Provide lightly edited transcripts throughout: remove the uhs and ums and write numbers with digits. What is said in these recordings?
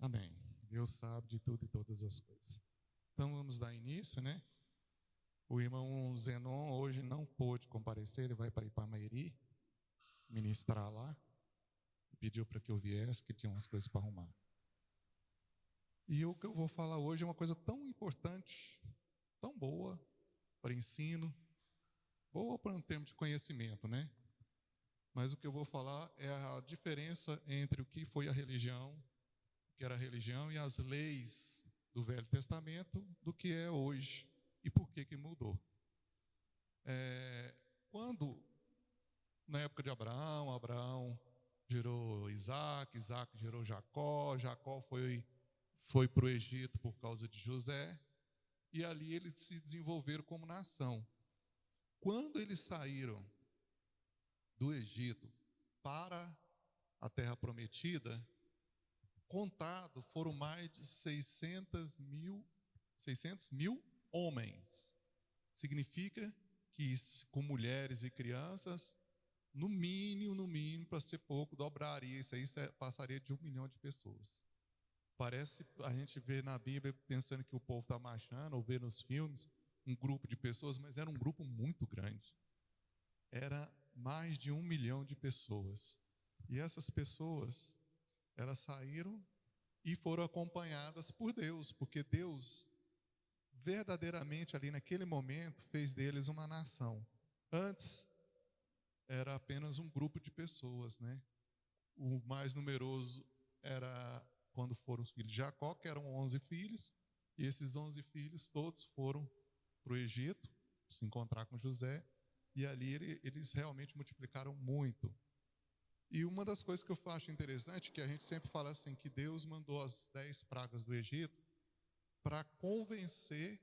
Amém. Deus sabe de tudo e todas as coisas. Então vamos dar início, né? O irmão Zenon hoje não pôde comparecer, ele vai para Ipameri ministrar lá. Pediu para que eu viesse, que tinha umas coisas para arrumar. E o que eu vou falar hoje é uma coisa tão importante, tão boa para ensino, boa para um termo de conhecimento, né? Mas o que eu vou falar é a diferença entre o que foi a religião, o que era a religião e as leis do Velho Testamento do que é hoje e por que mudou. Quando, na época de Abraão, Abraão gerou Isaac, Isaac gerou Jacó, Jacó foi para o Egito por causa de José, e ali eles se desenvolveram como nação. Quando eles saíram do Egito para a Terra Prometida, contado foram mais de 600 mil homens. Significa que com mulheres e crianças, no mínimo, para ser pouco, dobraria. Isso aí passaria de 1 milhão de pessoas. Parece, a gente vê na Bíblia pensando que o povo está marchando, ou vê nos filmes, um grupo de pessoas, mas era um grupo muito grande. Era mais de 1 milhão de pessoas. E essas pessoas, elas saíram e foram acompanhadas por Deus, porque Deus, verdadeiramente ali naquele momento, fez deles uma nação. Antes, era apenas um grupo de pessoas, né? O mais numeroso era quando foram os filhos de Jacó, que eram 11 filhos, e esses 11 filhos todos foram para o Egito, se encontrar com José, e ali eles realmente multiplicaram muito. E uma das coisas que eu acho interessante, que a gente sempre fala assim, que Deus mandou as 10 pragas do Egito para convencer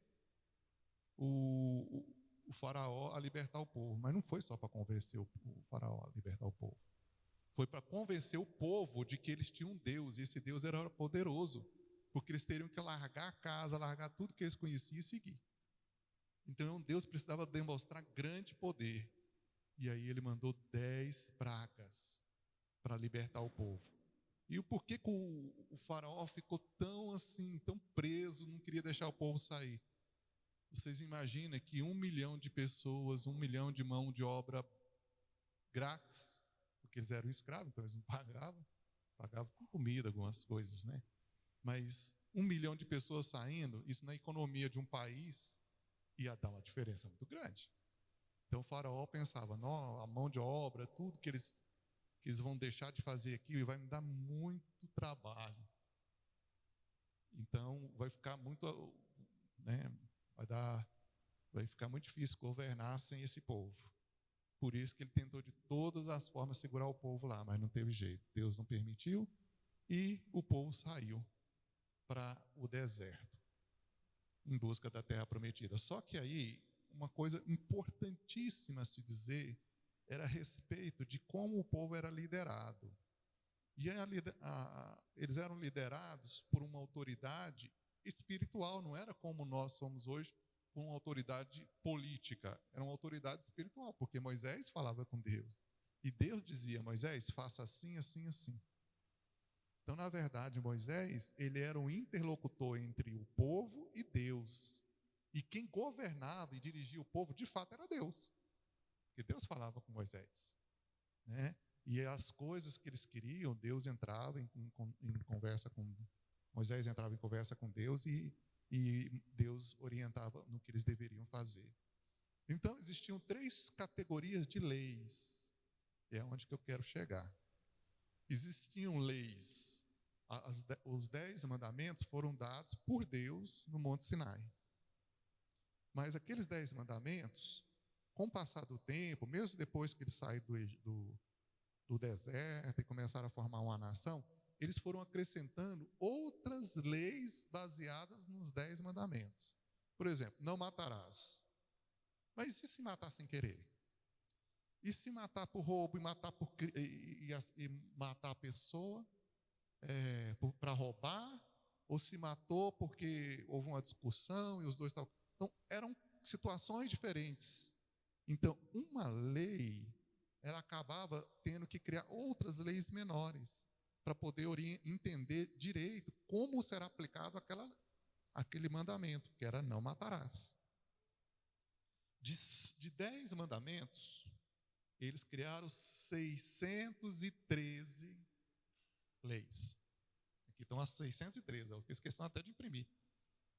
o faraó a libertar o povo. Mas não foi só para convencer o faraó a libertar o povo. Foi para convencer o povo de que eles tinham um Deus, e esse Deus era poderoso, porque eles teriam que largar a casa, largar tudo que eles conheciam e seguir. Então Deus precisava demonstrar grande poder. E aí ele mandou 10 pragas para libertar o povo. E o porquê que o faraó ficou tão assim, tão preso, não queria deixar o povo sair? Vocês imaginam que 1 milhão de pessoas, 1 milhão de mão de obra grátis, porque eles eram escravos, então eles não pagavam com comida, algumas coisas, né? Mas 1 milhão de pessoas saindo, isso na economia de um país ia dar uma diferença muito grande. Então o faraó pensava, não, a mão de obra, tudo que eles vão deixar de fazer aqui e vai me dar muito trabalho. Então vai ficar muito, né, vai ficar muito difícil governar sem esse povo. Por isso que ele tentou de todas as formas segurar o povo lá, mas não teve jeito. Deus não permitiu e o povo saiu para o deserto em busca da terra prometida. Só que aí, uma coisa importantíssima a se dizer era a respeito de como o povo era liderado. E eles eram liderados por uma autoridade espiritual, não era como nós somos hoje, com uma autoridade política, era uma autoridade espiritual, porque Moisés falava com Deus. E Deus dizia, Moisés, faça assim, assim, assim. Então, na verdade, Moisés, ele era um interlocutor entre o povo e Deus. E quem governava e dirigia o povo, de fato, era Deus. Porque Deus falava com Moisés, né? E as coisas que eles queriam, Deus entrava em conversa com Moisés, entrava em conversa com Deus e Deus orientava no que eles deveriam fazer. Então existiam 3 categorias de leis, é onde que eu quero chegar. Existiam leis, os 10 mandamentos foram dados por Deus no Monte Sinai. Mas aqueles 10 mandamentos, com o passar do tempo, mesmo depois que eles saíram do deserto e começaram a formar uma nação, eles foram acrescentando outras leis baseadas nos 10 mandamentos. Por exemplo, não matarás. Mas e se matar sem querer? E se matar por roubo e matar a pessoa para roubar? Ou se matou porque houve uma discussão e os dois estavam... Então, eram situações diferentes. Então, uma lei, ela acabava tendo que criar outras leis menores. para poder entender direito como será aplicado aquele mandamento, que era não matarás. De 10 mandamentos, eles criaram 613 leis. Aqui estão as 613, eu fiz questão até de imprimir.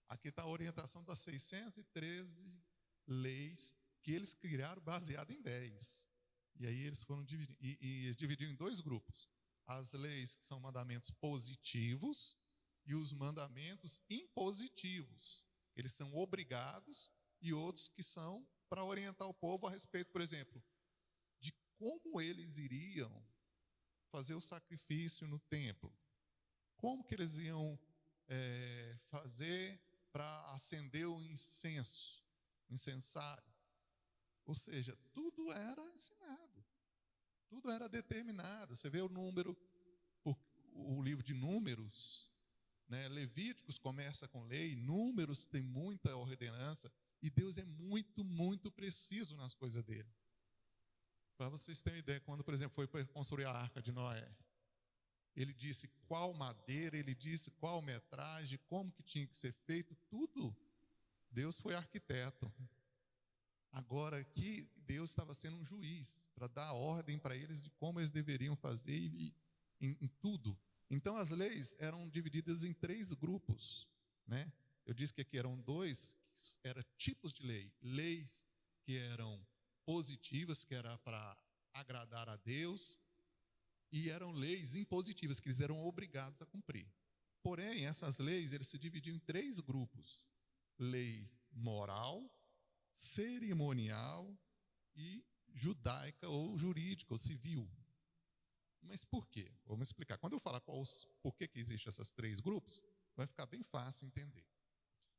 Aqui está a orientação das 613 leis que eles criaram baseado em 10. E aí eles foram dividindo, e eles dividiram em 2 grupos. As leis que são mandamentos positivos e os mandamentos impositivos. Eles são obrigados, e outros que são para orientar o povo a respeito, por exemplo, de como eles iriam fazer o sacrifício no templo. Como que eles iam fazer para acender o incensário. Ou seja, tudo era ensinado, tudo era determinado. Você vê o livro de Números, né? Levíticos começa com lei, Números tem muita ordenança, e Deus é muito, muito preciso nas coisas dele. Para vocês terem ideia, quando, por exemplo, foi para construir a Arca de Noé, ele disse qual madeira, ele disse qual metragem, como que tinha que ser feito, tudo. Deus foi arquiteto. Agora aqui, Deus estava sendo um juiz, para dar ordem para eles de como eles deveriam fazer em tudo. Então as leis eram divididas em 3 grupos, né? Eu disse que aqui eram 2, eram tipos de lei. Leis que eram positivas, que era para agradar a Deus, e eram leis impositivas, que eles eram obrigados a cumprir. Porém, essas leis, eles se dividiam em 3 grupos: lei moral, cerimonial e judaica ou jurídica ou civil. Mas por quê? Vamos explicar. Quando eu falar por que existem esses 3 grupos, vai ficar bem fácil entender.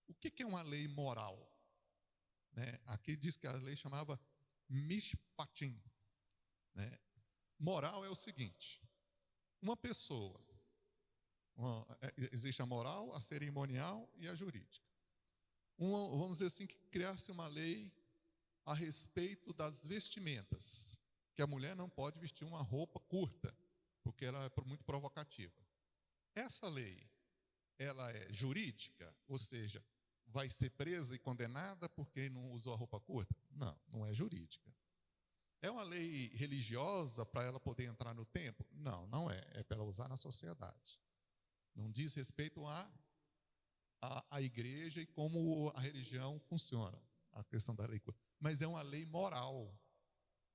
O que é uma lei moral? Né? Aqui diz que a lei chamava mishpatim. Né? Moral é o seguinte: uma pessoa, existe a moral, a cerimonial e a jurídica. Vamos dizer assim, que criasse uma lei a respeito das vestimentas, que a mulher não pode vestir uma roupa curta, porque ela é muito provocativa. Essa lei, ela é jurídica, ou seja, vai ser presa e condenada porque não usou a roupa curta? Não, não é jurídica. É uma lei religiosa para ela poder entrar no templo? Não, não é. É para ela usar na sociedade. Não diz respeito à igreja e como a religião funciona, a questão da lei. Mas é uma lei moral,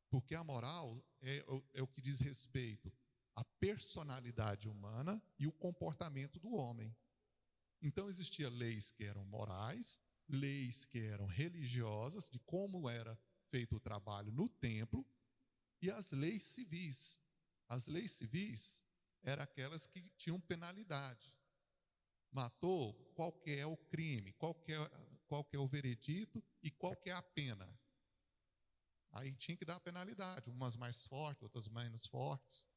porque a moral é o que diz respeito à personalidade humana e o comportamento do homem. Então existiam leis que eram morais, leis que eram religiosas, de como era feito o trabalho no templo, e as leis civis. As leis civis eram aquelas que tinham penalidade. Matou, qual que é o crime, qual que é o veredito e qual que é a pena. Aí tinha que dar a penalidade, umas mais fortes, outras menos fortes.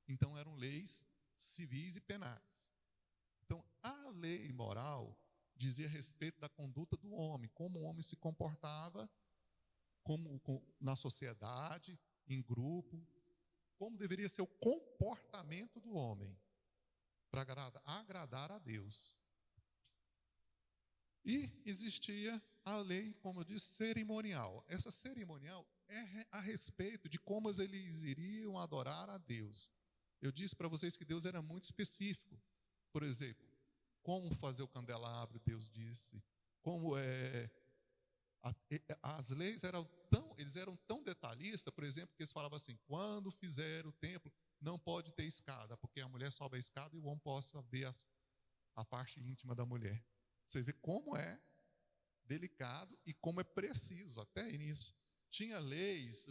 Então eram leis civis e penais. Então a lei moral dizia respeito da conduta do homem, como o homem se comportava na sociedade, em grupo, como deveria ser o comportamento do homem para agradar a Deus. E existia a lei, como eu disse, cerimonial. Essa cerimonial é a respeito de como eles iriam adorar a Deus. Eu disse para vocês que Deus era muito específico. Por exemplo, como fazer o candelabro, Deus disse. Como as leis eram tão detalhistas, por exemplo, que eles falavam assim: quando fizer o templo, não pode ter escada, porque a mulher sobe a escada e o homem possa ver a parte íntima da mulher. Você vê como é delicado e como é preciso até nisso. Tinha leis,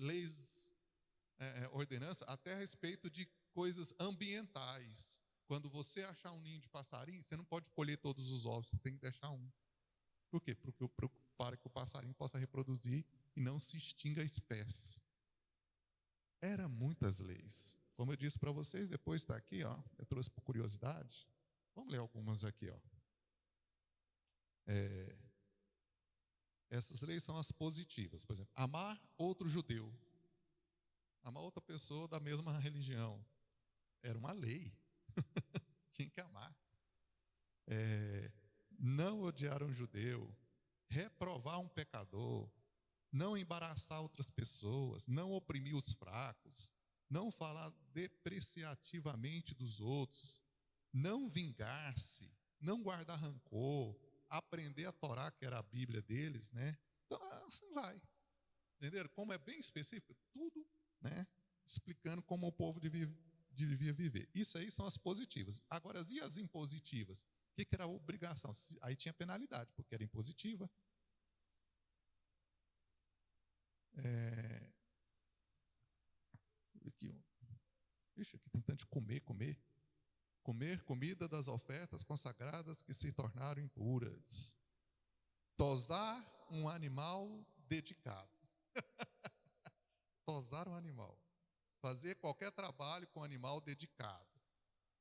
ordenança até a respeito de coisas ambientais. Quando você achar um ninho de passarinho, você não pode colher todos os ovos, você tem que deixar um. Por quê? Para que o passarinho possa reproduzir e não se extinga a espécie. Eram muitas leis. Como eu disse para vocês, depois está aqui, ó, eu trouxe por curiosidade. Vamos ler algumas aqui, ó. Essas leis são as positivas. Por exemplo, amar outro judeu, amar outra pessoa da mesma religião. Era uma lei. Tinha que amar. Não odiar um judeu, reprovar um pecador, não embaraçar outras pessoas, não oprimir os fracos, não falar depreciativamente dos outros, não vingar-se, não guardar rancor, aprender a Torá, que era a Bíblia deles, né? Então, assim vai. Entenderam? Como é bem específico, tudo, né? Explicando como o povo devia viver. Isso aí são as positivas. Agora, e as impositivas? O que era a obrigação? Aí tinha penalidade, porque era impositiva. Aqui tem tanto de comer. Comer comida das ofertas consagradas que se tornaram impuras. Tosar um animal dedicado. Tosar um animal. Fazer qualquer trabalho com animal dedicado.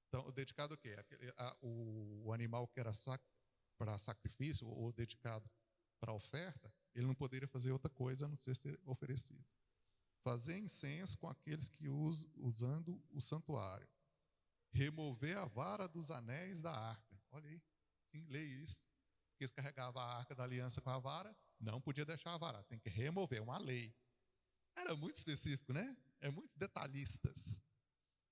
Então, o dedicado o quê? O animal que era para sacrifício ou dedicado para oferta, ele não poderia fazer outra coisa a não ser oferecido. Fazer incenso com aqueles que usando o santuário. Remover a vara dos anéis da arca. Olha aí, quem lê isso? Porque eles carregavam a arca da aliança com a vara, não podia deixar a vara, tem que remover, é uma lei. Era muito específico, né? É muito detalhistas.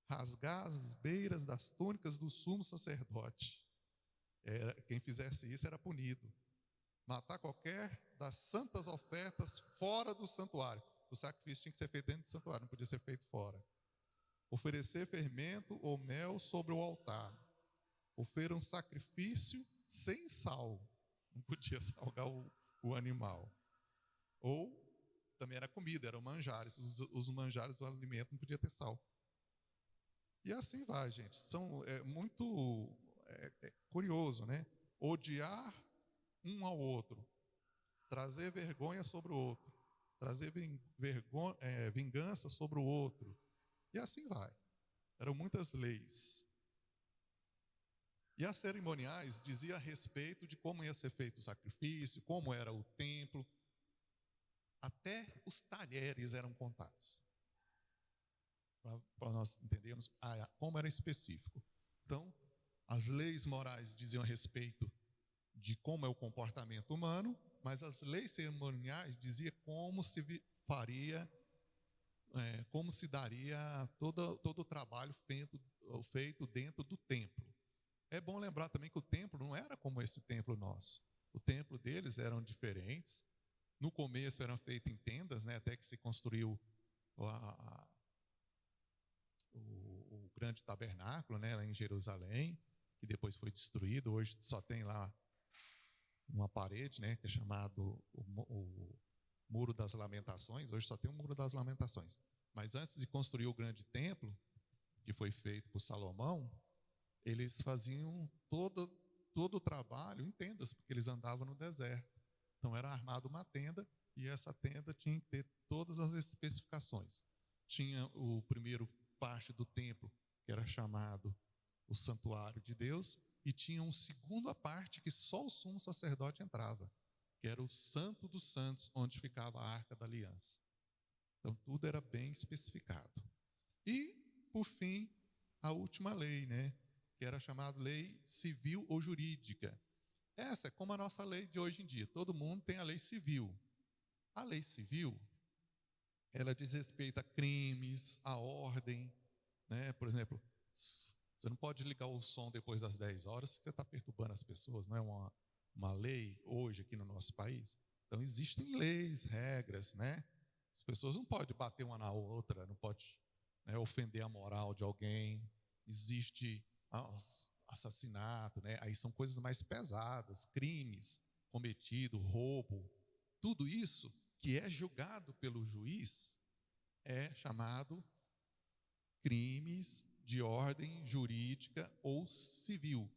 Rasgar as beiras das túnicas do sumo sacerdote. Quem fizesse isso era punido. Matar qualquer das santas ofertas fora do santuário. O sacrifício tinha que ser feito dentro do santuário, não podia ser feito fora. Oferecer fermento ou mel sobre o altar. Oferecer um sacrifício sem sal. Não podia salgar o animal. Ou também era comida, eram manjares. Os manjares do alimento não podia ter sal. E assim vai, gente. Muito curioso, né? Odiar um ao outro. Trazer vergonha sobre o outro. Trazer vingança sobre o outro. E assim vai. Eram muitas leis. E as cerimoniais diziam a respeito de como ia ser feito o sacrifício, como era o templo. Até os talheres eram contados. Para nós entendermos como era específico. Então, as leis morais diziam a respeito de como é o comportamento humano, mas as leis cerimoniais diziam como se faria, como se daria todo o trabalho feito dentro do templo. É bom lembrar também que o templo não era como esse templo nosso. O templo deles eram diferentes. No começo eram feitos em tendas, né, até que se construiu o grande tabernáculo, né, lá em Jerusalém, que depois foi destruído. Hoje só tem lá uma parede, né, que é chamado o Muro das Lamentações. Hoje só tem o Muro das Lamentações. Mas antes de construir o grande templo, que foi feito por Salomão, eles faziam todo o trabalho em tendas, porque eles andavam no deserto. Então era armada uma tenda, e essa tenda tinha que ter todas as especificações. Tinha o primeiro parte do templo, que era chamado o santuário de Deus, e tinha uma segunda parte que só o sumo sacerdote entrava, que era o Santo dos Santos, onde ficava a Arca da Aliança. Então tudo era bem especificado. E, por fim, a última lei, né, que era chamada lei civil ou jurídica. Essa é como a nossa lei de hoje em dia. Todo mundo tem a lei civil. A lei civil, ela diz respeito a crimes, a ordem, né? Por exemplo, você não pode ligar o som depois das 10 horas, porque você está perturbando as pessoas, não é uma lei hoje aqui no nosso país. Então existem leis, regras, né? As pessoas não podem bater uma na outra, não pode, né, ofender a moral de alguém. Existe assassinato, né? Aí são coisas mais pesadas, crimes cometidos, roubo. Tudo isso que é julgado pelo juiz é chamado crimes de ordem jurídica ou civil.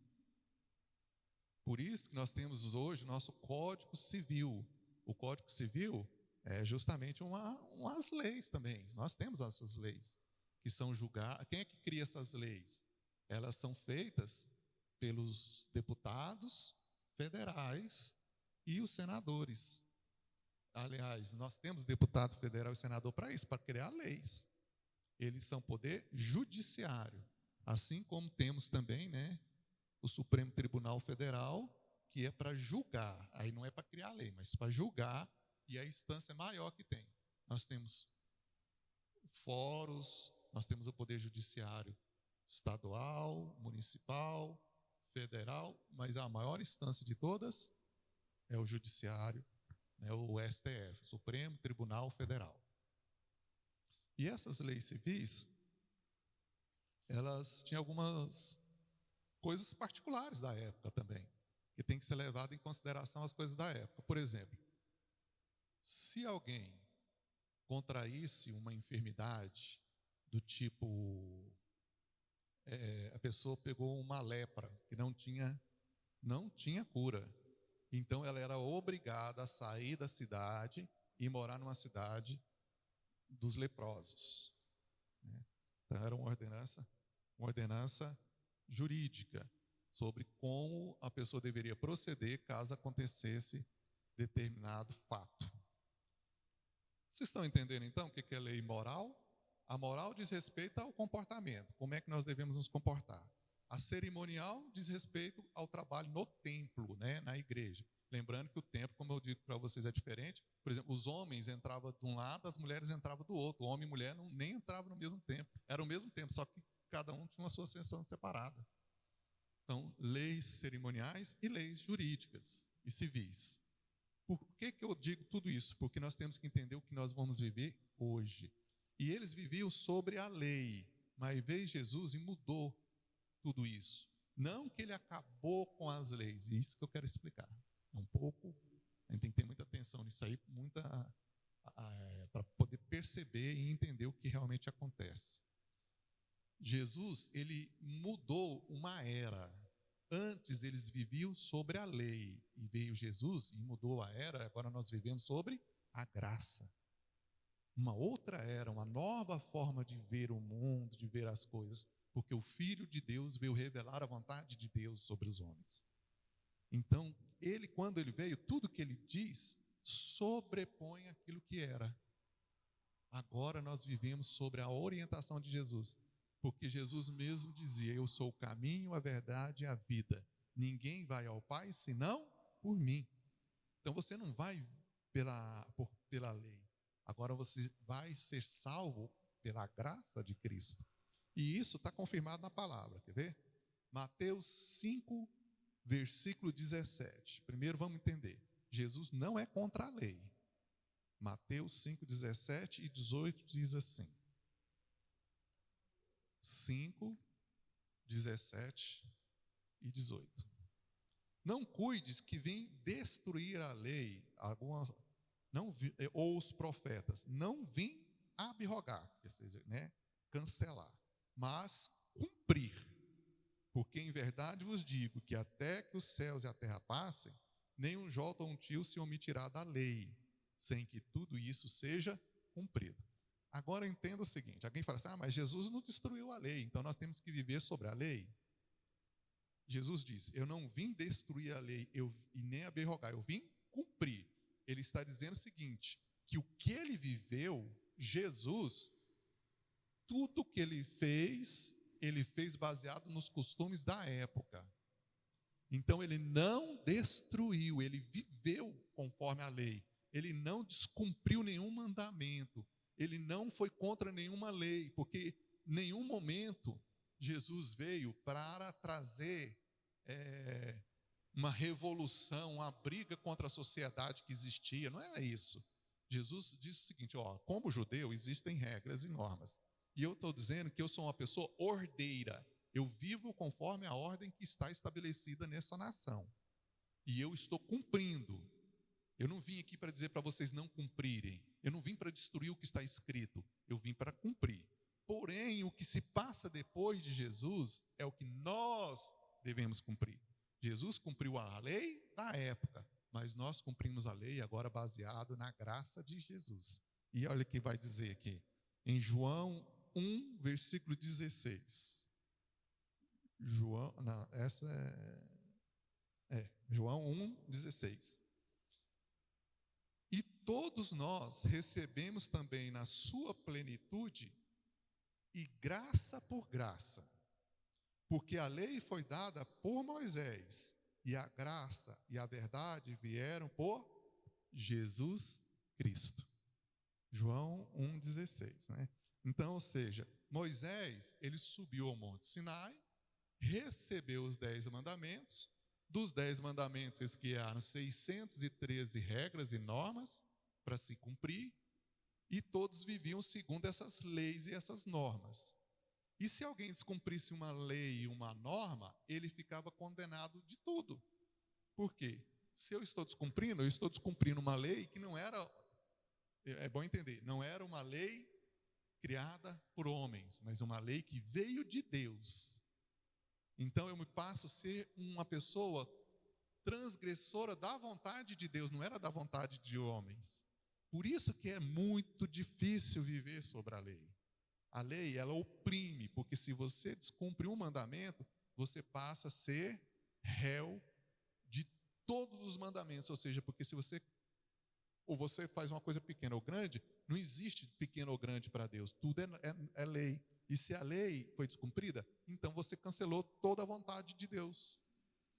Por isso que nós temos hoje o nosso Código Civil. O Código Civil é justamente umas leis também. Nós temos essas leis que são julgadas. Quem é que cria essas leis? Elas são feitas pelos deputados federais e os senadores. Aliás, nós temos deputado federal e senador para isso, para criar leis. Eles são poder judiciário. Assim como temos também, né, o Supremo Tribunal Federal, que é para julgar. Aí não é para criar lei, mas para julgar, e é a instância maior que tem. Nós temos fóruns, nós temos o Poder Judiciário estadual, municipal, federal, mas a maior instância de todas é o Judiciário, né, o STF, Supremo Tribunal Federal. E essas leis civis, elas tinham algumas coisas particulares da época também, que tem que ser levado em consideração as coisas da época. Por exemplo, se alguém contraísse uma enfermidade do tipo, a pessoa pegou uma lepra que não tinha cura, então ela era obrigada a sair da cidade e morar numa cidade dos leprosos, né? Então era uma ordenança jurídica sobre como a pessoa deveria proceder caso acontecesse determinado fato. Vocês estão entendendo então o que é lei moral? A moral diz respeito ao comportamento, como é que nós devemos nos comportar. A cerimonial diz respeito ao trabalho no templo, né, na igreja. Lembrando que o templo, como eu digo para vocês, é diferente. Por exemplo, os homens entravam de um lado, as mulheres entravam do outro. O homem e mulher nem entravam no mesmo templo. Era o mesmo templo, só que cada um tinha uma sua seção separada. Então, leis cerimoniais e leis jurídicas e civis. Por que eu digo tudo isso? Porque nós temos que entender o que nós vamos viver hoje. E eles viviam sobre a lei, mas veio Jesus e mudou tudo isso. Não que ele acabou com as leis, isso que eu quero explicar. É um pouco, a gente tem que ter muita atenção nisso aí, para poder perceber e entender o que realmente acontece. Jesus, ele mudou uma era. Antes eles viviam sobre a lei, e veio Jesus e mudou a era, agora nós vivemos sobre a graça. Uma outra era, uma nova forma de ver o mundo, de ver as coisas, porque o Filho de Deus veio revelar a vontade de Deus sobre os homens. Então, quando ele veio, tudo que ele diz sobrepõe aquilo que era. Agora nós vivemos sobre a orientação de Jesus, porque Jesus mesmo dizia: eu sou o caminho, a verdade e a vida. Ninguém vai ao Pai senão por mim. Então você não vai pela lei. Agora você vai ser salvo pela graça de Cristo. E isso está confirmado na palavra. Quer ver? Mateus 5, versículo 17. Primeiro vamos entender. Jesus não é contra a lei. Mateus 5, 17 e 18 diz assim. 5, 17 e 18. Não cuides que vim destruir a lei, ou os profetas. Não vim abrogar, ou seja, né, cancelar, mas cumprir. Porque em verdade vos digo que até que os céus e a terra passem, nem um jota ou um tio se omitirá da lei, sem que tudo isso seja cumprido. Agora entenda o seguinte: alguém fala assim, mas Jesus não destruiu a lei, então nós temos que viver sobre a lei. Jesus disse: eu não vim destruir a lei e nem abrogar, eu vim cumprir. Ele está dizendo o seguinte, que o que ele viveu, Jesus, tudo que ele fez baseado nos costumes da época. Então ele não destruiu, ele viveu conforme a lei. Ele não descumpriu nenhum mandamento. Ele não foi contra nenhuma lei, porque em nenhum momento Jesus veio para trazer uma revolução, uma briga contra a sociedade que existia. Não era isso. Jesus disse o seguinte: como judeu existem regras e normas. E eu estou dizendo que eu sou uma pessoa ordeira. Eu vivo conforme a ordem que está estabelecida nessa nação. E eu estou cumprindo. Eu não vim aqui para dizer para vocês não cumprirem. Eu não vim para destruir o que está escrito. Eu vim para cumprir. Porém, o que se passa depois de Jesus é o que nós devemos cumprir. Jesus cumpriu a lei da época, mas nós cumprimos a lei agora baseado na graça de Jesus. E olha o que vai dizer aqui, em João 1, versículo 16. João 1, 16. E todos nós recebemos também na sua plenitude, e graça por graça. Porque a lei foi dada por Moisés, e a graça e a verdade vieram por Jesus Cristo. João 1,16, né? Então, ou seja, Moisés, ele subiu ao Monte Sinai, recebeu os 10 mandamentos. Dos 10 mandamentos, eles criaram 613 regras e normas para se cumprir, e todos viviam segundo essas leis e essas normas. E se alguém descumprisse uma lei e uma norma, ele ficava condenado de tudo. Por quê? Se eu estou descumprindo uma lei que não era, é bom entender, não era uma lei criada por homens, mas uma lei que veio de Deus. Então eu me passo a ser uma pessoa transgressora da vontade de Deus, não era da vontade de homens. Por isso que é muito difícil viver sobre a lei. A lei, ela oprime, porque se você descumpre um mandamento, você passa a ser réu de todos os mandamentos. Ou seja, porque se você faz uma coisa pequena ou grande, não existe pequeno ou grande para Deus. Tudo é lei. E se a lei foi descumprida, então você cancelou toda a vontade de Deus.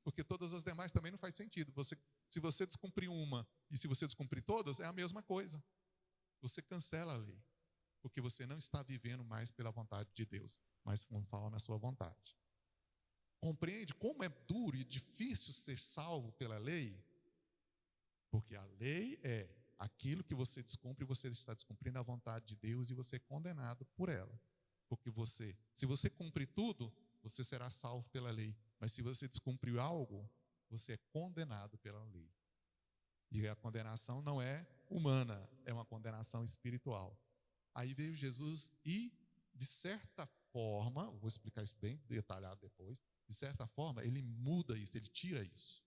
Porque todas as demais também não faz sentido. Se você descumprir uma e se você descumprir todas, é a mesma coisa. Você cancela a lei. Porque você não está vivendo mais pela vontade de Deus, mas conforme a sua vontade. Compreende como é duro e difícil ser salvo pela lei? Porque a lei é aquilo que você descumpre, você está descumprindo a vontade de Deus e você é condenado por ela. Porque se você cumprir tudo, você será salvo pela lei. Mas se você descumpriu algo, você é condenado pela lei. E a condenação não é humana, é uma condenação espiritual. Aí veio Jesus e, de certa forma, vou explicar isso bem detalhado depois, de certa forma, ele muda isso, ele tira isso,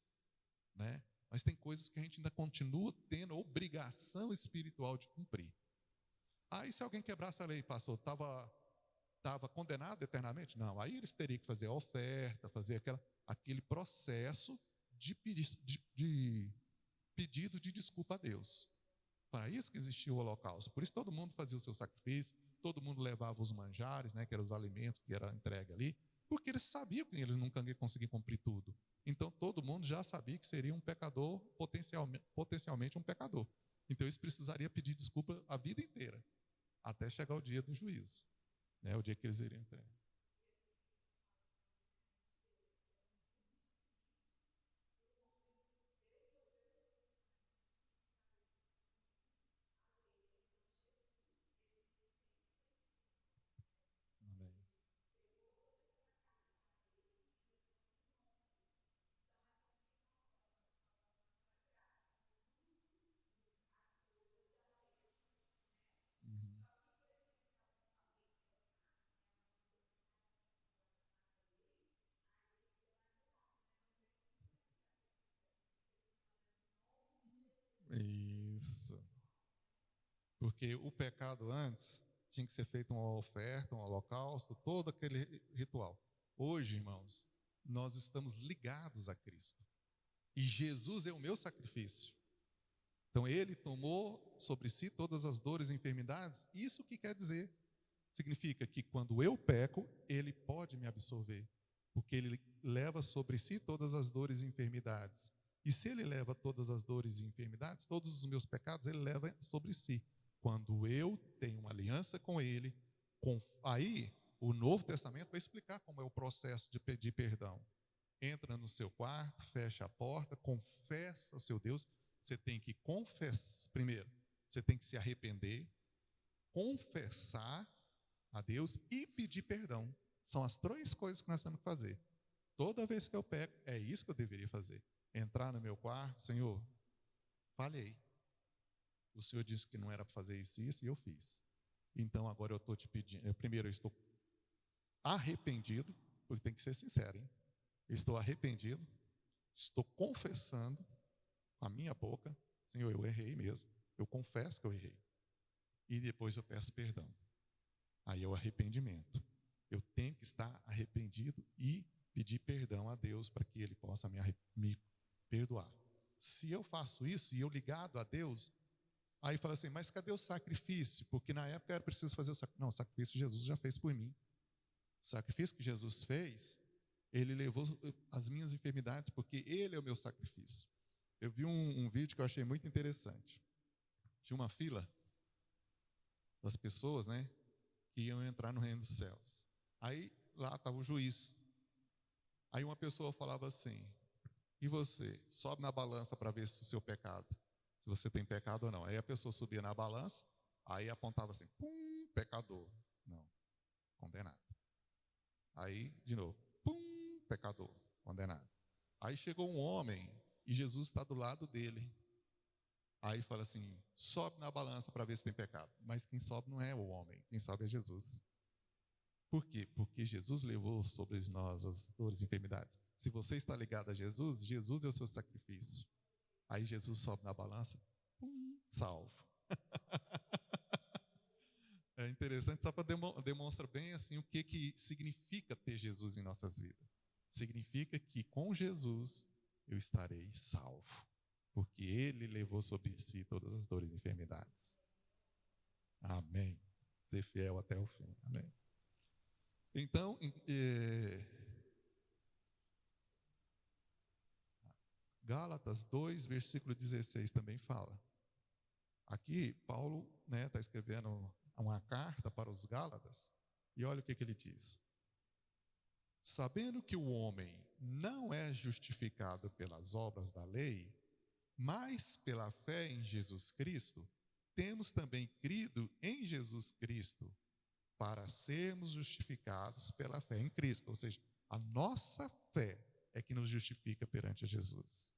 né? Mas tem coisas que a gente ainda continua tendo obrigação espiritual de cumprir. Aí se alguém quebrasse a lei, pastor, estava condenado eternamente? Não, aí eles teriam que fazer a oferta, fazer aquele processo de pedido de desculpa a Deus. Para isso que existia o holocausto. Por isso todo mundo fazia o seu sacrifício, todo mundo levava os manjares, né, que eram os alimentos que era entregue ali, porque eles sabiam que eles nunca iam conseguir cumprir tudo. Então todo mundo já sabia que seria um pecador, potencialmente um pecador. Então eles precisariam pedir desculpa a vida inteira, até chegar o dia do juízo, né, o dia que eles iriam entregar. Amém. Uhum. Isso. Porque o pecado antes tinha que ser feito uma oferta, um holocausto, todo aquele ritual. Hoje, irmãos, nós estamos ligados a Cristo. E Jesus é o meu sacrifício. Então ele tomou sobre si todas as dores e enfermidades. Isso o que quer dizer? Significa que quando eu peco, ele pode me absorver, porque ele leva sobre si todas as dores e enfermidades. E se ele leva todas as dores e enfermidades, todos os meus pecados, ele leva sobre si. Quando eu tenho uma aliança com ele, aí o Novo Testamento vai explicar como é o processo de pedir perdão. Entra no seu quarto, fecha a porta, confessa ao seu Deus. Você tem que confessar, primeiro, você tem que se arrepender, confessar a Deus e pedir perdão. São as 3 coisas que nós temos que fazer. Toda vez que eu peco, é isso que eu deveria fazer. Entrar no meu quarto, Senhor, falhei. O Senhor disse que não era para fazer isso e eu fiz. Então agora eu estou te pedindo. Primeiro eu estou arrependido, porque tem que ser sincero, hein? Estou arrependido, estou confessando com a minha boca, Senhor, eu errei mesmo. Eu confesso que eu errei. E depois eu peço perdão. Aí é o arrependimento. Eu tenho que estar arrependido e pedir perdão a Deus para que Ele possa me perdoar. Se eu faço isso e eu ligado a Deus, aí fala assim, mas cadê o sacrifício? Porque na época era preciso fazer o sacrifício. Não, o sacrifício Jesus já fez por mim. O sacrifício que Jesus fez Ele levou as minhas enfermidades porque Ele é o meu sacrifício. Eu vi um vídeo que eu achei muito interessante. Tinha uma fila das pessoas, né, que iam entrar no reino dos céus. Aí lá estava o juiz. Aí uma pessoa falava assim: e você? Sobe na balança para ver se o seu pecado, se você tem pecado ou não. Aí a pessoa subia na balança, aí apontava assim: pum, pecador. Não, condenado. Aí, de novo, pum, pecador, condenado. Aí chegou um homem e Jesus está do lado dele. Aí fala assim: sobe na balança para ver se tem pecado. Mas quem sobe não é o homem, quem sobe é Jesus. Por quê? Porque Jesus levou sobre nós as dores e enfermidades. Se você está ligado a Jesus, Jesus é o seu sacrifício. Aí Jesus sobe na balança, salvo. É interessante, só para demonstrar bem assim o que significa ter Jesus em nossas vidas. Significa que com Jesus eu estarei salvo, porque Ele levou sobre si todas as dores e enfermidades. Amém. Ser fiel até o fim. Amém. Então, Gálatas 2, versículo 16 também fala. Aqui, Paulo está escrevendo uma carta para os Gálatas, e olha o que ele diz. Sabendo que o homem não é justificado pelas obras da lei, mas pela fé em Jesus Cristo, temos também crido em Jesus Cristo, para sermos justificados pela fé em Cristo. Ou seja, a nossa fé é que nos justifica perante Jesus.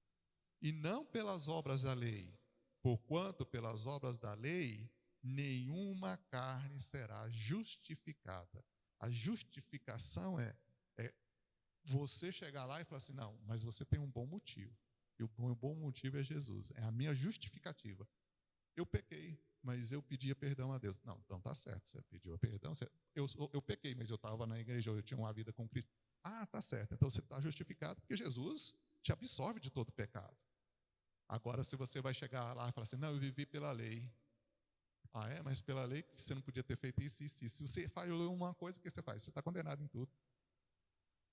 E não pelas obras da lei, porquanto pelas obras da lei, nenhuma carne será justificada. A justificação é você chegar lá e falar assim: não, mas você tem um bom motivo. E o bom motivo é Jesus, é a minha justificativa. Eu pequei, mas eu pedia perdão a Deus. Não, então tá certo, você pediu perdão. Eu pequei, mas eu estava na igreja, eu tinha uma vida com Cristo. Ah, tá certo, então você está justificado, porque Jesus te absolve de todo pecado. Agora, se você vai chegar lá e falar assim: não, eu vivi pela lei. Ah, é? Mas pela lei você não podia ter feito isso, isso, isso. Se você falhou uma coisa, o que você faz? Você está condenado em tudo.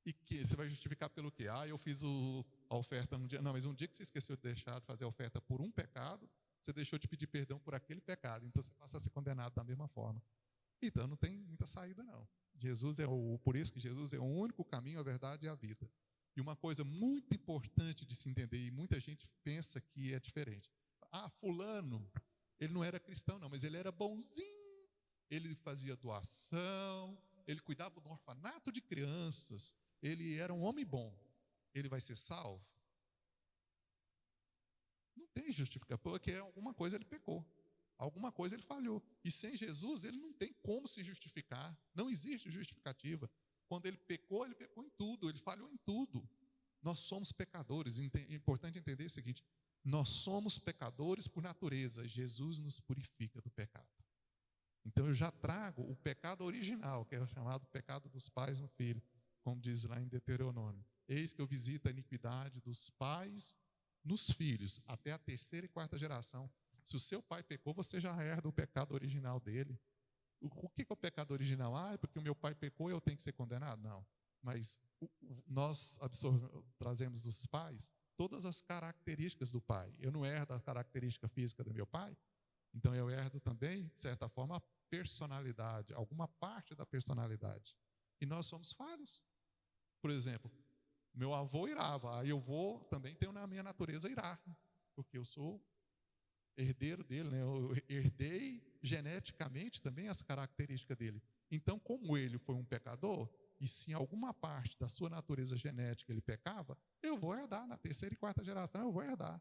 E que você vai justificar pelo quê? Ah, eu fiz a oferta no dia. Não, mas um dia que você esqueceu de deixar de fazer a oferta por um pecado, você deixou de pedir perdão por aquele pecado. Então você passa a ser condenado da mesma forma. Então não tem muita saída, não. Por isso que Jesus é o único caminho, a verdade e a vida. E uma coisa muito importante de se entender, e muita gente pensa que é diferente. Ah, fulano, ele não era cristão, não, mas ele era bonzinho. Ele fazia doação, ele cuidava do orfanato de crianças. Ele era um homem bom. Ele vai ser salvo? Não tem justificação, porque alguma coisa ele pecou. Alguma coisa ele falhou. E sem Jesus, ele não tem como se justificar. Não existe justificativa. Quando ele pecou em tudo, ele falhou em tudo. Nós somos pecadores. É importante entender o seguinte: nós somos pecadores por natureza. Jesus nos purifica do pecado. Então eu já trago o pecado original, que é o chamado pecado dos pais no filho, como diz lá em Deuteronômio. Eis que eu visito a iniquidade dos pais nos filhos, até a terceira e quarta geração. Se o seu pai pecou, você já herda o pecado original dele. O que é o pecado original? Ah, é porque o meu pai pecou e eu tenho que ser condenado? Não. Mas nós trazemos dos pais todas as características do pai. Eu não herdo a característica física do meu pai, então eu herdo também, de certa forma, a personalidade, alguma parte da personalidade. E nós somos falhos. Por exemplo, meu avô irava, aí eu vou também tenho na minha natureza irar, porque eu sou herdeiro dele, né? Eu herdei geneticamente também essa característica dele. Então, como ele foi um pecador, e se em alguma parte da sua natureza genética ele pecava, eu vou herdar, na terceira e quarta geração eu vou herdar.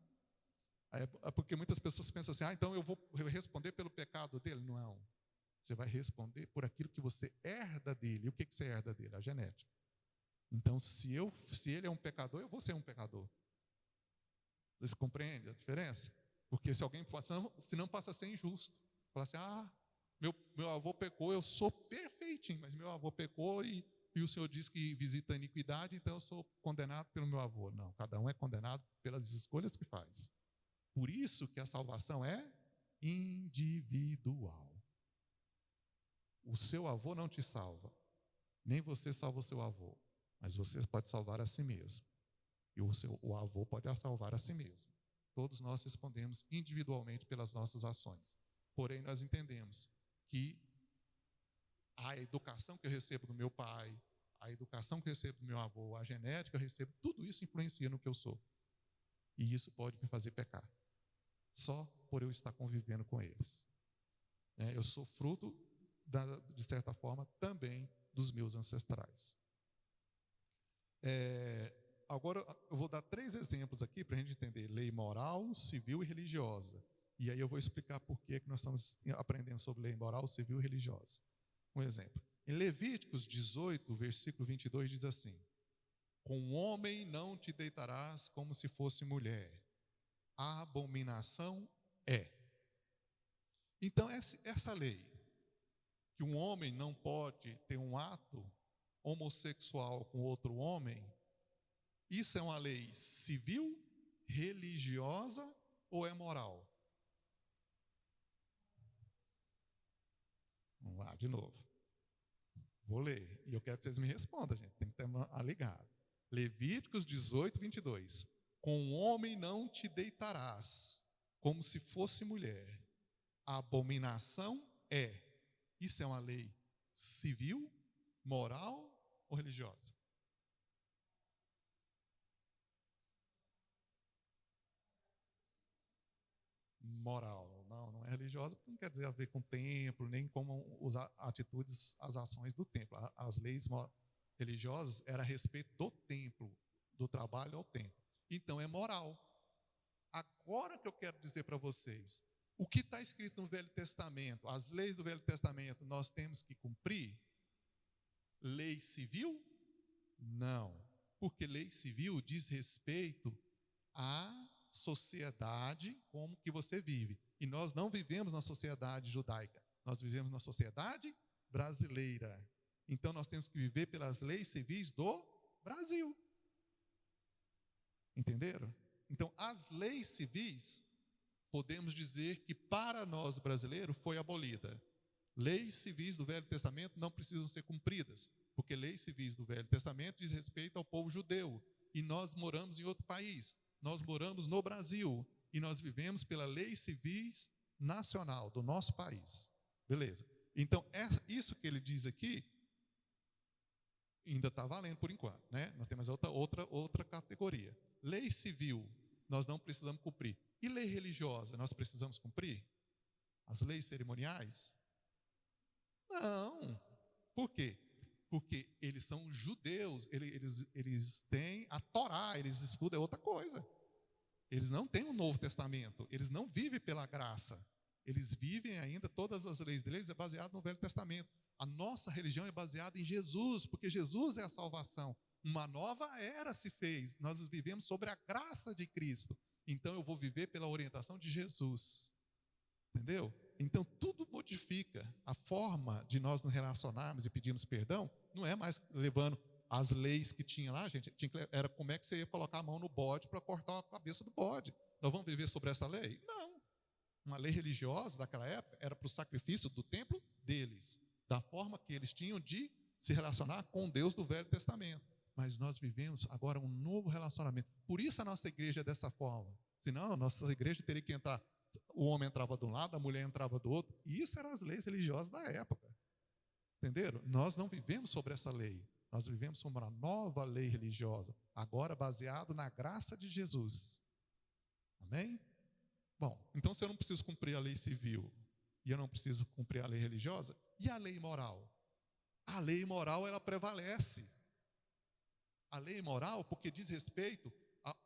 Porque muitas pessoas pensam assim: ah, então eu vou responder pelo pecado dele. Não. Você vai responder por aquilo que você herda dele. E o que você herda dele? A genética. Então, se ele é um pecador, eu vou ser um pecador. Vocês compreendem a diferença? Porque se alguém se não passa a ser injusto. Fala assim: ah, meu avô pecou, eu sou perfeitinho, mas meu avô pecou e o Senhor diz que visita a iniquidade, então eu sou condenado pelo meu avô. Não, cada um é condenado pelas escolhas que faz. Por isso que a salvação é individual. O seu avô não te salva, nem você salva o seu avô. mas você pode salvar a si mesmo. E o avô pode salvar a si mesmo. Todos nós respondemos individualmente pelas nossas ações. Porém, nós entendemos que a educação que eu recebo do meu pai, a educação que eu recebo do meu avô, a genética que eu recebo, tudo isso influencia no que eu sou. E isso pode me fazer pecar, só por eu estar convivendo com eles. Eu sou fruto, de certa forma, também dos meus ancestrais. Agora, eu vou dar 3 exemplos aqui para a gente entender: lei moral, civil e religiosa. E aí eu vou explicar por que nós estamos aprendendo sobre lei moral, civil e religiosa. Um exemplo. Em Levíticos 18, versículo 22, diz assim: com homem não te deitarás como se fosse mulher. A abominação é. Então, essa lei, que um homem não pode ter um ato homossexual com outro homem, isso é uma lei civil, religiosa ou é moral? Vamos lá, de novo. Vou ler, e eu quero que vocês me respondam, gente, tem que estar ligado. Levíticos 18, 22. Com homem não te deitarás, como se fosse mulher. A abominação é. Isso é uma lei civil, moral ou religiosa? Moral. Não é religiosa, porque não quer dizer a ver com o templo, nem como as atitudes, as ações do templo. As leis religiosas eram a respeito do templo, do trabalho ao templo. Então é moral. Agora que eu quero dizer para vocês, o que está escrito no Velho Testamento, as leis do Velho Testamento, nós temos que cumprir? Lei civil? Não, porque lei civil diz respeito à sociedade como que você vive. E nós não vivemos na sociedade judaica, nós vivemos na sociedade brasileira. Então nós temos que viver pelas leis civis do Brasil. Entenderam? Então as leis civis, podemos dizer que para nós brasileiros foi abolida. Leis civis do Velho Testamento não precisam ser cumpridas, porque leis civis do Velho Testamento diz respeito ao povo judeu. E nós moramos em outro país. Nós moramos no Brasil e nós vivemos pela lei civis nacional do nosso país. Beleza. Então, isso que ele diz aqui ainda está valendo por enquanto, né? Nós temos outra categoria. Lei civil, nós não precisamos cumprir. E lei religiosa, nós precisamos cumprir? As leis cerimoniais? Não. Por quê? Porque eles são judeus, eles têm a Torá, eles estudam outra coisa. Eles não têm o Novo Testamento, eles não vivem pela graça. Eles vivem ainda, todas as leis deles é baseado no Velho Testamento. A nossa religião é baseada em Jesus, porque Jesus é a salvação. Uma nova era se fez, nós vivemos sobre a graça de Cristo. Então eu vou viver pela orientação de Jesus. Entendeu? Então tudo modifica. A forma de nós nos relacionarmos e pedirmos perdão não é mais levando as leis que tinha lá, gente. Era como é que você ia colocar a mão no bode para cortar a cabeça do bode. Nós vamos viver sobre essa lei? Não. Uma lei religiosa daquela época era para o sacrifício do templo deles, da forma que eles tinham de se relacionar com Deus do Velho Testamento. Mas nós vivemos agora um novo relacionamento. Por isso a nossa igreja é dessa forma. Senão a nossa igreja teria que entrar, o homem entrava de um lado, a mulher entrava do outro. E isso eram as leis religiosas da época. Entenderam? Nós não vivemos sobre essa lei. Nós vivemos sobre uma nova lei religiosa, agora baseado na graça de Jesus. Amém? Bom, então se eu não preciso cumprir a lei civil e eu não preciso cumprir a lei religiosa, e a lei moral? A lei moral, ela prevalece. A lei moral, porque diz respeito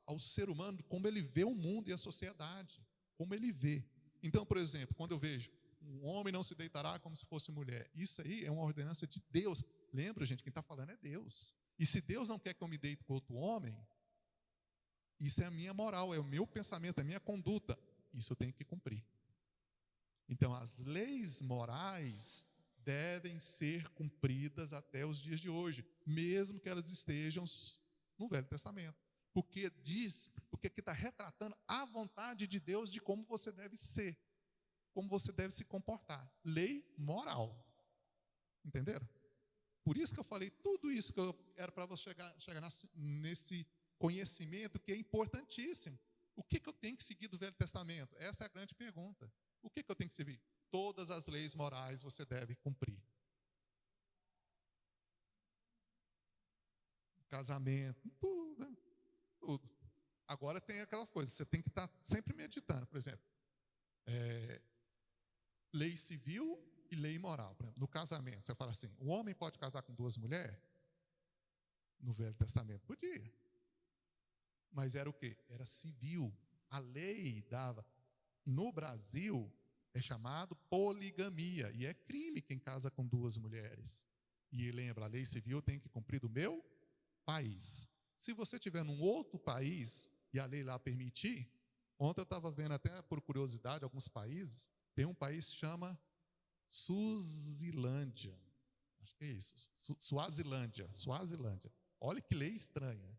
ao ser humano, como ele vê o mundo e a sociedade, como ele vê. Então, por exemplo, quando eu vejo um homem não se deitará como se fosse mulher, isso aí é uma ordenança de Deus. Lembra, gente, quem está falando é Deus. E se Deus não quer que eu me deite com outro homem, isso é a minha moral, é o meu pensamento, é a minha conduta. Isso eu tenho que cumprir. Então, as leis morais devem ser cumpridas até os dias de hoje, mesmo que elas estejam no Velho Testamento. Porque aqui está retratando a vontade de Deus de como você deve ser, como você deve se comportar. Lei moral. Entenderam? Por isso que eu falei tudo isso que eu era para você chegar nesse conhecimento que é importantíssimo. O que eu tenho que seguir do Velho Testamento? Essa é a grande pergunta. O que eu tenho que seguir? Todas as leis morais você deve cumprir. Casamento, tudo, tudo. Agora tem aquela coisa, você tem que estar sempre meditando. Por exemplo, lei civil e lei moral. Por exemplo, no casamento, você fala assim, o homem pode casar com 2 mulheres? No Velho Testamento podia. Mas era o quê? Era civil. A lei dava. No Brasil, é chamado poligamia. E é crime quem casa com 2 mulheres. E lembra, a lei civil tem que cumprir do meu país. Se você estiver num outro país e a lei lá permitir, ontem eu estava vendo até por curiosidade alguns países, tem um país que chama Suazilândia. Acho que é isso. Suazilândia. Olha que lei estranha.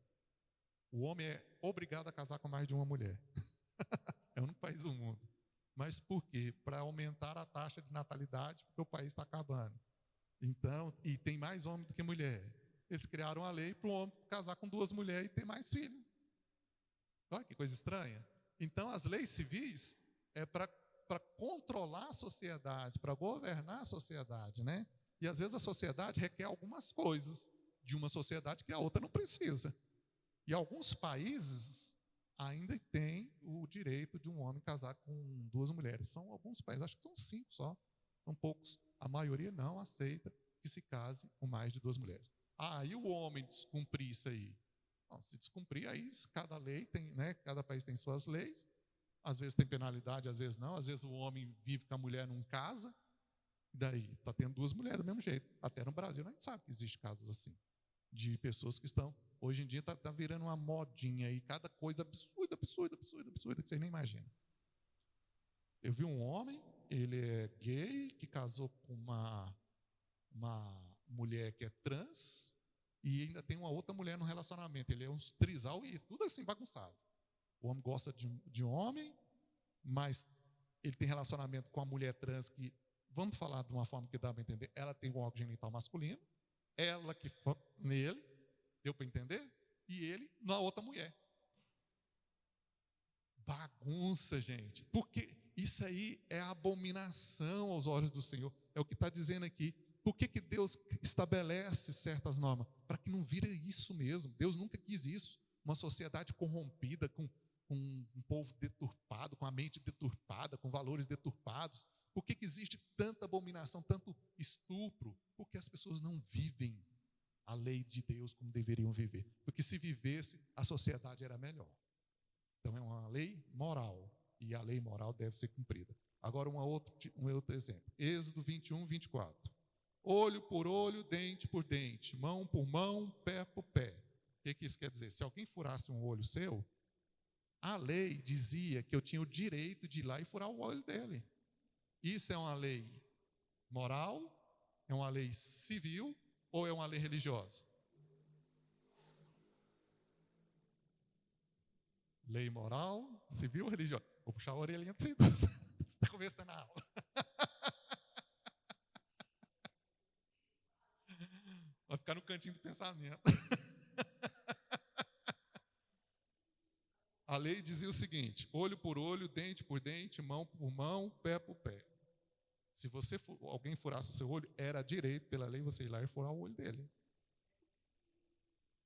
O homem é obrigado a casar com mais de uma mulher. É o único país do mundo. Mas por quê? Para aumentar a taxa de natalidade, porque o país está acabando. Então, e tem mais homem do que mulher. Eles criaram a lei para o homem casar com 2 mulheres e ter mais filhos. Olha que coisa estranha. Então, as leis civis é para controlar a sociedade, para governar a sociedade, né? E às vezes a sociedade requer algumas coisas de uma sociedade que a outra não precisa. E alguns países ainda têm o direito de um homem casar com 2 mulheres. São alguns países, acho que são 5 só, são poucos. A maioria não aceita que se case com mais de 2 mulheres. E o homem descumprir isso aí? Não, se descumprir, aí cada lei tem, né? Cada país tem suas leis. Às vezes tem penalidade, às vezes não. Às vezes o homem vive com a mulher não casa. E daí está tendo 2 mulheres do mesmo jeito. Até no Brasil a gente sabe que existe casos assim. De pessoas que estão... Hoje em dia está virando uma modinha aí. Cada coisa absurda, que vocês nem imaginam. Eu vi um homem, ele é gay, que casou com uma mulher que é trans, e ainda tem uma outra mulher no relacionamento. Ele é um trisal e tudo assim bagunçado. O homem gosta de homem, mas ele tem relacionamento com a mulher trans que, vamos falar de uma forma que dá para entender, ela tem um órgão genital masculino, ela que nele, deu para entender? E ele na outra mulher. Bagunça, gente. Porque isso aí é abominação aos olhos do Senhor. É o que está dizendo aqui. Por que Deus estabelece certas normas? Para que não vire isso mesmo. Deus nunca quis isso. Uma sociedade corrompida, com um povo deturpado, com a mente deturpada, com valores deturpados. Por que existe tanta abominação, tanto estupro? Porque as pessoas não vivem a lei de Deus como deveriam viver. Porque se vivesse, a sociedade era melhor. Então é uma lei moral. E a lei moral deve ser cumprida. Agora um outro exemplo. Êxodo 21, 24. Olho por olho, dente por dente, mão por mão, pé por pé. O que isso quer dizer? Se alguém furasse um olho seu, a lei dizia que eu tinha o direito de ir lá e furar o olho dele. Isso é uma lei moral? É uma lei civil? Ou é uma lei religiosa? Lei moral, civil ou religiosa? Vou puxar a orelhinha de vocês. Está começando a aula. Vai ficar no cantinho do pensamento. A lei dizia o seguinte: olho por olho, dente por dente, mão por mão, pé por pé. Se alguém furasse o seu olho, era direito pela lei você ir lá e furar o olho dele.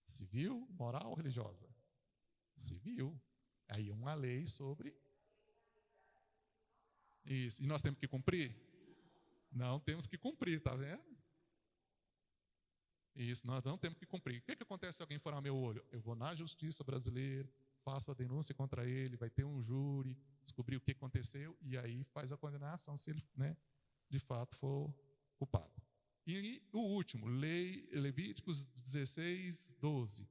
Civil, moral ou religiosa? Civil. Aí uma lei sobre isso. E nós temos que cumprir? Não temos que cumprir, tá vendo? Isso, nós não temos que cumprir. O que acontece se alguém furar meu olho? Eu vou na justiça brasileira, faço a denúncia contra ele, vai ter um júri, descobrir o que aconteceu e aí faz a condenação se ele, de fato for culpado. E o último, Levíticos 16, 12.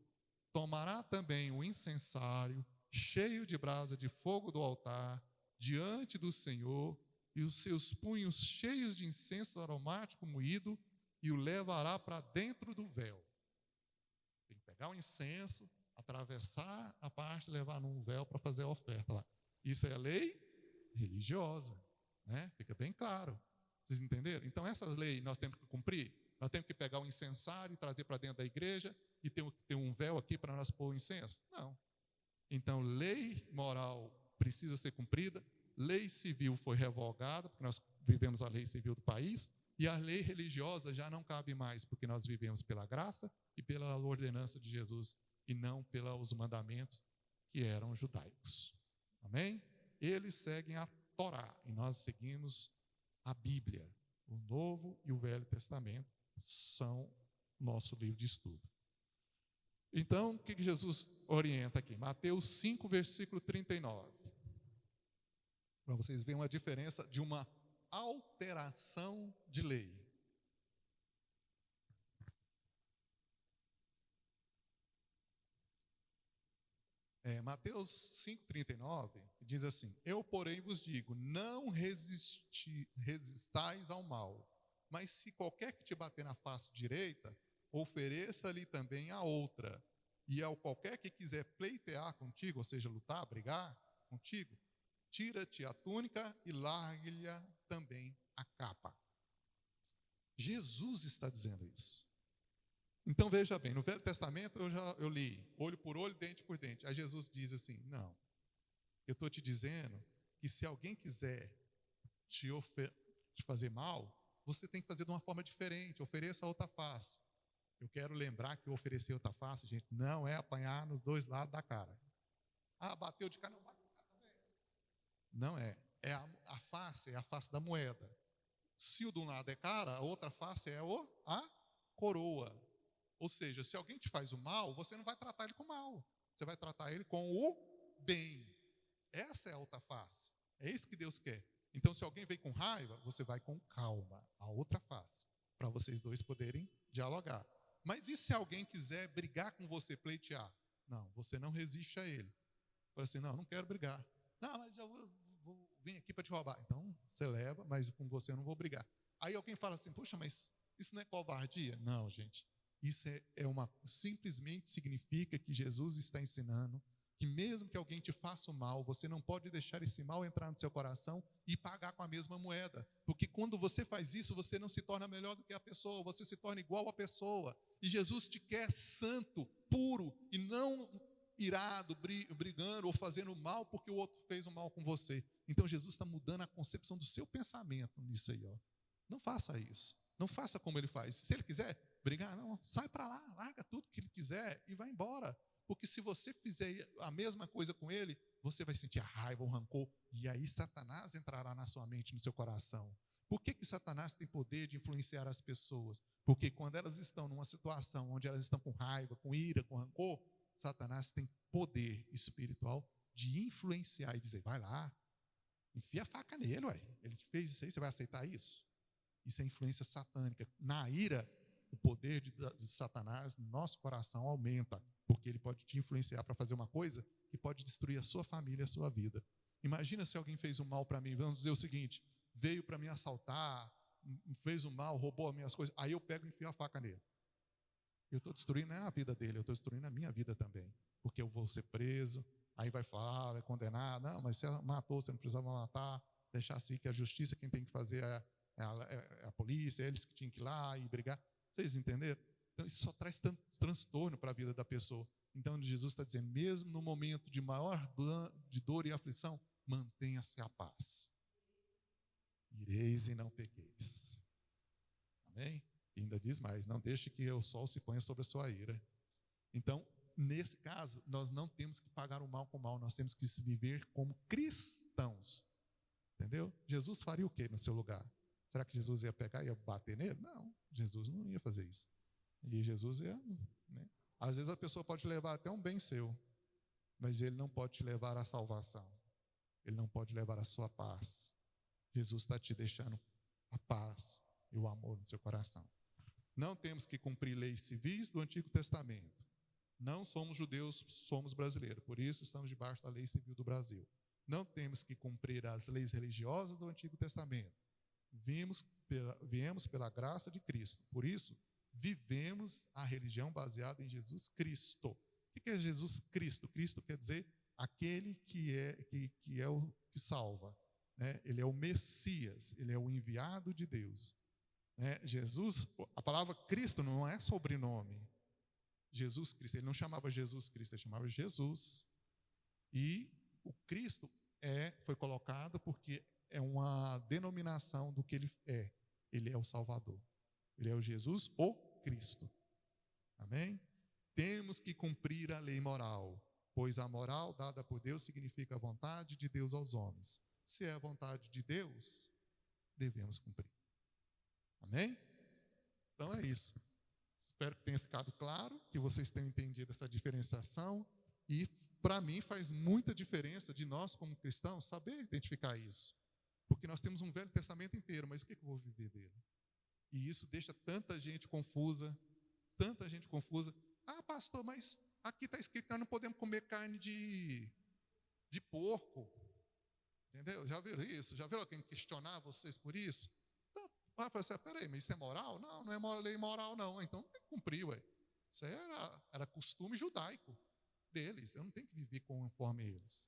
Tomará também o incensário cheio de brasa de fogo do altar diante do Senhor e os seus punhos cheios de incenso aromático moído e o levará para dentro do véu. Tem que pegar o incenso, atravessar a parte e levar num véu para fazer a oferta lá. Isso é lei religiosa, né? Fica bem claro. Vocês entenderam? Então essas leis nós temos que cumprir. Nós temos que pegar o incensário e trazer para dentro da igreja e ter um véu aqui para nós pôr o incenso? Não. Então, lei moral precisa ser cumprida, lei civil foi revogada, porque nós vivemos a lei civil do país, e a lei religiosa já não cabe mais, porque nós vivemos pela graça e pela ordenança de Jesus, e não pelos mandamentos que eram judaicos. Amém? Eles seguem a Torá, e nós seguimos a Bíblia. O Novo e o Velho Testamento são nosso livro de estudo. Então, o que Jesus orienta aqui? Mateus 5, versículo 39. Para vocês verem uma diferença de uma alteração de lei. Mateus 5,39 diz assim: Eu, porém, vos digo, não resistais ao mal, mas se qualquer que te bater na face direita, ofereça-lhe também a outra. E ao qualquer que quiser pleitear contigo, ou seja, lutar, brigar contigo, tira-te a túnica e largue-lhe também a capa. Jesus está dizendo isso. Então veja bem, no Velho Testamento eu li olho por olho, dente por dente. Aí Jesus diz assim: não, eu estou te dizendo que se alguém quiser te fazer mal, você tem que fazer de uma forma diferente, ofereça outra face. Eu quero lembrar que oferecer outra face, gente, não é apanhar nos dois lados da cara. Ah, bateu de cara, não bate de cara também. Não é. A face é a face da moeda. Se o de um lado é cara, a outra face é a coroa. Ou seja, se alguém te faz o mal, você não vai tratar ele com mal. Você vai tratar ele com o bem. Essa é a outra face. É isso que Deus quer. Então, se alguém vem com raiva, você vai com calma, a outra face, para vocês dois poderem dialogar. Mas e se alguém quiser brigar com você, pleitear? Não, você não resiste a ele. Fala assim: não quero brigar. Não, mas eu vou vir aqui para te roubar. Então, você leva, mas com você eu não vou brigar. Aí alguém fala assim: poxa, mas isso não é covardia? Não, gente. Isso simplesmente significa que Jesus está ensinando que mesmo que alguém te faça o mal, você não pode deixar esse mal entrar no seu coração e pagar com a mesma moeda. Porque quando você faz isso, você não se torna melhor do que a pessoa, você se torna igual à pessoa. E Jesus te quer santo, puro, e não irado, brigando ou fazendo mal porque o outro fez o mal com você. Então Jesus está mudando a concepção do seu pensamento nisso aí. Não faça isso. Não faça como ele faz. Se ele quiser brigar, não, sai para lá, larga tudo que ele quiser e vai embora. Porque se você fizer a mesma coisa com ele, você vai sentir a raiva, o rancor, e aí Satanás entrará na sua mente, no seu coração. Por que Satanás tem poder de influenciar as pessoas? Porque quando elas estão numa situação onde elas estão com raiva, com ira, com rancor, Satanás tem poder espiritual de influenciar e dizer: vai lá, enfia a faca nele, ué. Ele fez isso aí, você vai aceitar isso? Isso é influência satânica. Na ira, o poder de Satanás no nosso coração aumenta, porque ele pode te influenciar para fazer uma coisa que pode destruir a sua família, a sua vida. Imagina se alguém fez um mal para mim. Vamos dizer o seguinte: veio para me assaltar, fez um mal, roubou as minhas coisas, aí eu pego e enfio a faca nele. Eu estou destruindo a vida dele, eu estou destruindo a minha vida também, porque eu vou ser preso, aí vai falar, vai condenar. Não, mas você matou, você não precisava matar, deixar assim que a justiça quem tem que fazer é a polícia, eles que tinham que ir lá e brigar. Vocês entenderam? Então isso só traz tanto transtorno para a vida da pessoa. Então Jesus está dizendo: mesmo no momento de maior de dor e aflição, mantenha-se a paz. Ireis e não pequeis. Amém? E ainda diz mais: não deixe que o sol se ponha sobre a sua ira. Então, nesse caso, nós não temos que pagar o mal com o mal, nós temos que se viver como cristãos. Entendeu? Jesus faria o quê no seu lugar? Será que Jesus ia pegar e ia bater nele? Não, Jesus não ia fazer isso. E Jesus ia, né? Às vezes a pessoa pode levar até um bem seu, mas ele não pode te levar à salvação. Ele não pode levar a sua paz. Jesus está te deixando a paz e o amor no seu coração. Não temos que cumprir leis civis do Antigo Testamento. Não somos judeus, somos brasileiros. Por isso estamos debaixo da lei civil do Brasil. Não temos que cumprir as leis religiosas do Antigo Testamento. Viemos pela graça de Cristo. Por isso, vivemos a religião baseada em Jesus Cristo. O que é Jesus Cristo? Cristo quer dizer aquele que é o que salva. Né? Ele é o Messias, ele é o enviado de Deus. Né? Jesus, a palavra Cristo não é sobrenome. Jesus Cristo. Ele não chamava Jesus Cristo, ele chamava Jesus. E o Cristo foi colocado porque é uma denominação do que ele é. Ele é o Salvador. Ele é o Jesus, o Cristo. Amém? Temos que cumprir a lei moral, pois a moral dada por Deus significa a vontade de Deus aos homens. Se é a vontade de Deus, devemos cumprir. Amém? Então é isso. Espero que tenha ficado claro, que vocês tenham entendido essa diferenciação. E para mim faz muita diferença de nós como cristãos saber identificar isso. Porque nós temos um Velho Testamento inteiro, mas o que eu vou viver dele? E isso deixa tanta gente confusa, tanta gente confusa. Ah, pastor, mas aqui está escrito que nós não podemos comer carne de porco. Entendeu? Já viram isso? Já viram alguém questionar vocês por isso? Então, vai falar assim, peraí, mas isso é moral? Não, não é lei moral não. Então não tem que cumprir, ué. Isso aí era costume judaico deles. Eu não tenho que viver conforme eles,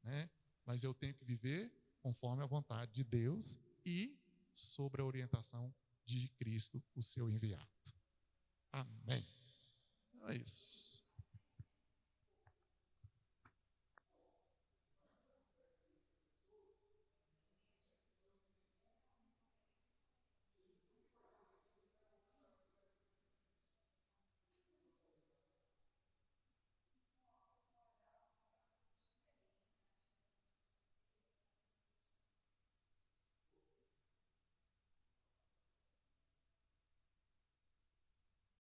né? Mas eu tenho que viver conforme a vontade de Deus e sobre a orientação de Cristo, o seu enviado. Amém. É isso.